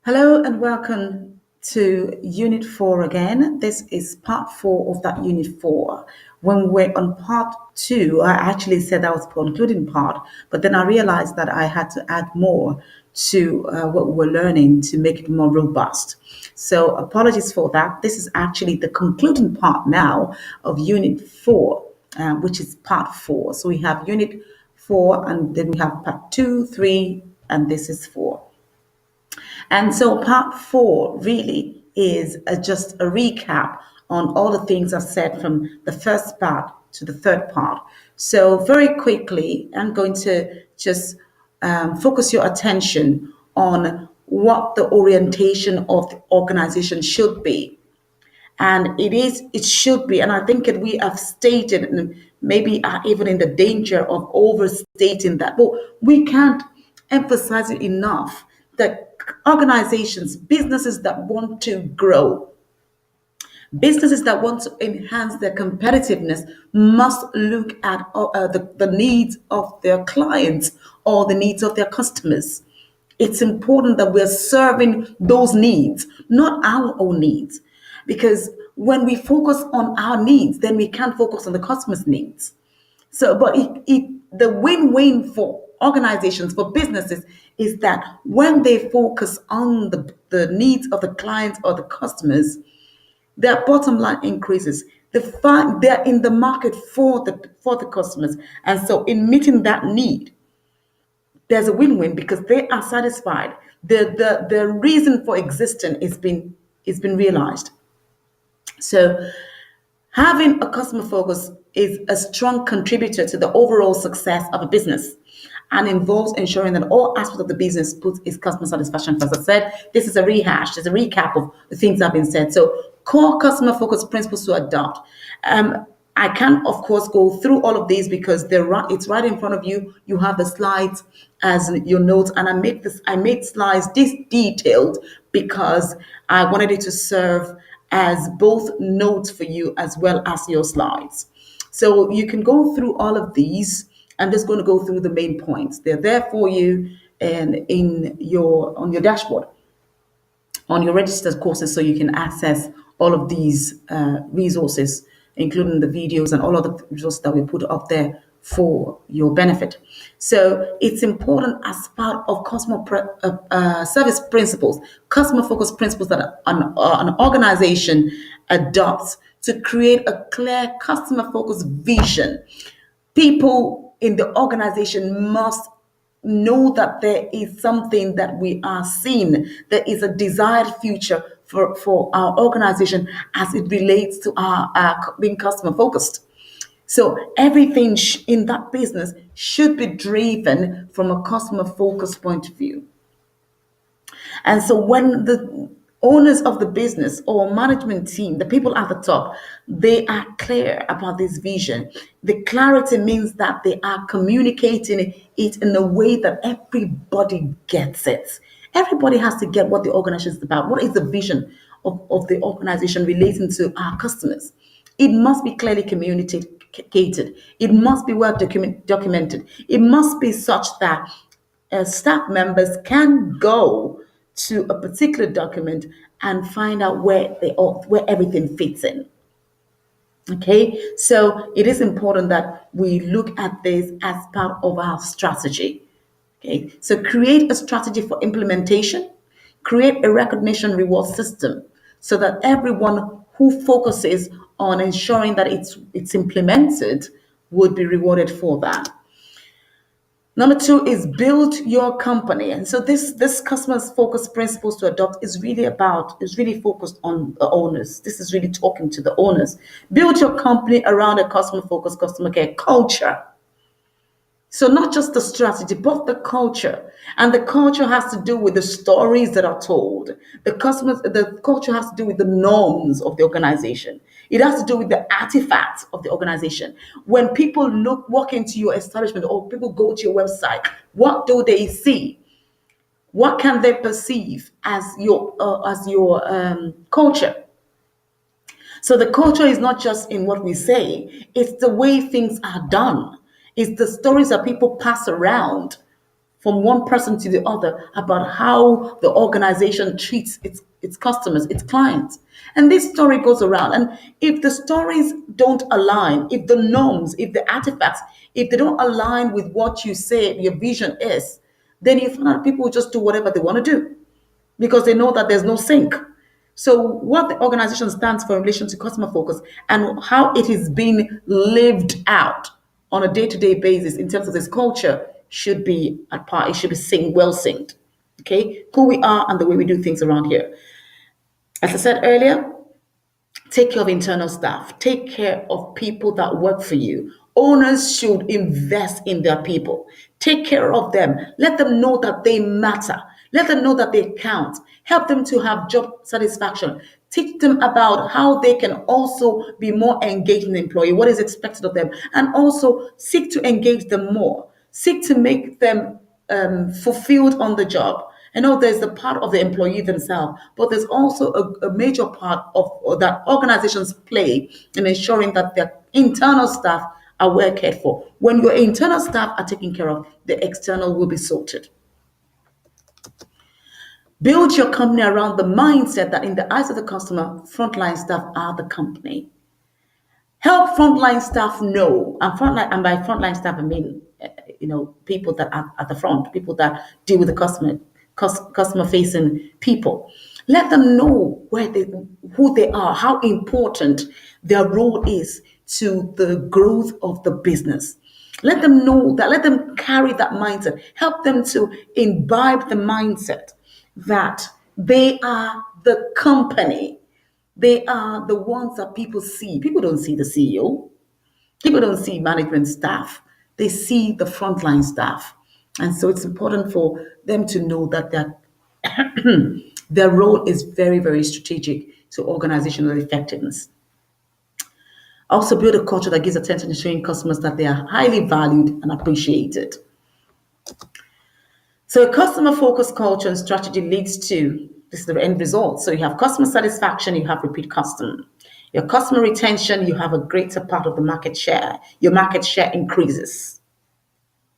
Hello and welcome to Unit 4 again. This is part 4 of that Unit 4. When we're on part 2, I actually said that was the concluding part, but then I realized that I had to add more to what we were learning to make it more robust. So apologies for that. This is actually the concluding part now of Unit 4, which is part 4. So we have Unit 4 and then we have part 2, 3, and this is 4. And so part 4 really is just a recap on all the things I've said from the first part to the third part. So very quickly, I'm going to just focus your attention on what the orientation of the organization should be. And it should be, and I think that we have stated, and maybe are even in the danger of overstating that, but we can't emphasize it enough that organizations, businesses that want to grow, businesses that want to enhance their competitiveness must look at the needs of their clients or the needs of their customers. It's important that we're serving those needs, not our own needs. Because when we focus on our needs, then we can't focus on the customer's needs. So, but the win-win for organizations, for businesses, is that when they focus on the needs of the clients or the customers, their bottom line increases. They're in the market for the customers, and so in meeting that need, there's a win-win because they are satisfied. The reason for existing is been realized. So having a customer focus is a strong contributor to the overall success of a business and involves ensuring that all aspects of the business puts its customer satisfaction first. As I said, this is a rehash, there's a recap of the things that have been said. So core customer focus principles to adopt. I can, of course, go through all of these because it's right in front of you. You have the slides as your notes, and I made slides this detailed because I wanted it to serve as both notes for you as well as your slides. So you can go through all of these. I'm just going to go through the main points. They're there for you and on your dashboard, on your registered courses, so you can access all of these resources, including the videos and all of the resources that we put up there for your benefit. So it's important as part of service principles, customer focused principles that an organization adopts to create a clear customer focused vision. People in the organization must know that there is something that we are seeing. There is a desired future for our organization as it relates to our being customer focused. So everything in that business should be driven from a customer focused point of view. And so when the owners of the business or management team, the people at the top, they are clear about this vision. The clarity means that they are communicating it in a way that everybody gets it. Everybody has to get what the organization is about. What is the vision of the organization relating to our customers? It must be clearly communicated. It must be well documented. It must be such that staff members can go to a particular document and find out where everything fits in. Okay, so it is important that we look at this as part of our strategy. Okay, so create a strategy for implementation, create a recognition reward system so that everyone who focuses on ensuring that it's implemented would be rewarded for that. Number 2 is build your company. And so this customers focused principles to adopt is really focused on the owners. This is really talking to the owners. Build your company around a customer focused customer care culture. So not just the strategy, but the culture. And the culture has to do with the stories that are told. The culture has to do with the norms of the organization. It has to do with the artifacts of the organization. When people walk into your establishment or people go to your website, what do they see? What can they perceive as your culture? So the culture is not just in what we say, it's the way things are done. It's the stories that people pass around from one person to the other about how the organization treats its customers, its clients. And this story goes around. And if the stories don't align, if the norms, if the artifacts, if they don't align with what you say your vision is, then you find out people will just do whatever they want to do because they know that there's no sync. So, what the organization stands for in relation to customer focus and how it is being lived out on a day to day basis in terms of this culture should be at par. It should be well synced. Okay, who we are and the way we do things around here. As I said earlier, take care of internal staff. Take care of people that work for you. Owners should invest in their people. Take care of them. Let them know that they matter. Let them know that they count. Help them to have job satisfaction. Teach them about how they can also be more engaged in the employee, what is expected of them, and also seek to engage them more. Seek to make them fulfilled on the job. I know there's the part of the employee themselves, but there's also a major part of that organizations play in ensuring that their internal staff are well cared for. When your internal staff are taken care of, the external will be sorted. Build your company around the mindset that in the eyes of the customer, frontline staff are the company. Help frontline staff know, and by frontline staff I mean, people that are at the front, people that deal with the customer facing people. Let them know who they are, how important their role is to the growth of the business. Let them know that, let them carry that mindset. Help them to imbibe the mindset that they are the company. They are the ones that people see. People don't see the CEO. People don't see management staff. They see the frontline staff. And so it's important for them to know that their role is very, very strategic to organizational effectiveness. Also, build a culture that gives attention to showing customers that they are highly valued and appreciated. So, a customer focused culture and strategy leads to this is the end result. So, you have customer satisfaction, you have repeat custom. Your customer retention, you have a greater part of the market share. Your market share increases.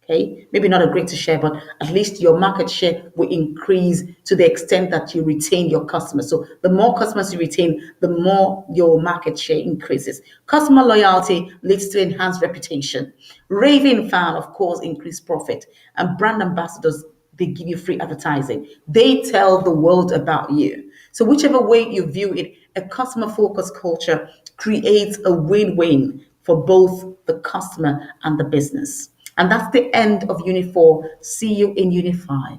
Okay, maybe not a greater share, but at least your market share will increase to the extent that you retain your customers. So the more customers you retain, the more your market share increases. Customer loyalty leads to enhanced reputation. Raving fan, of course, increased profit. And brand ambassadors, they give you free advertising. They tell the world about you. So whichever way you view it, a customer-focused culture creates a win-win for both the customer and the business. And that's the end of Unit 4. See you in Unit 5.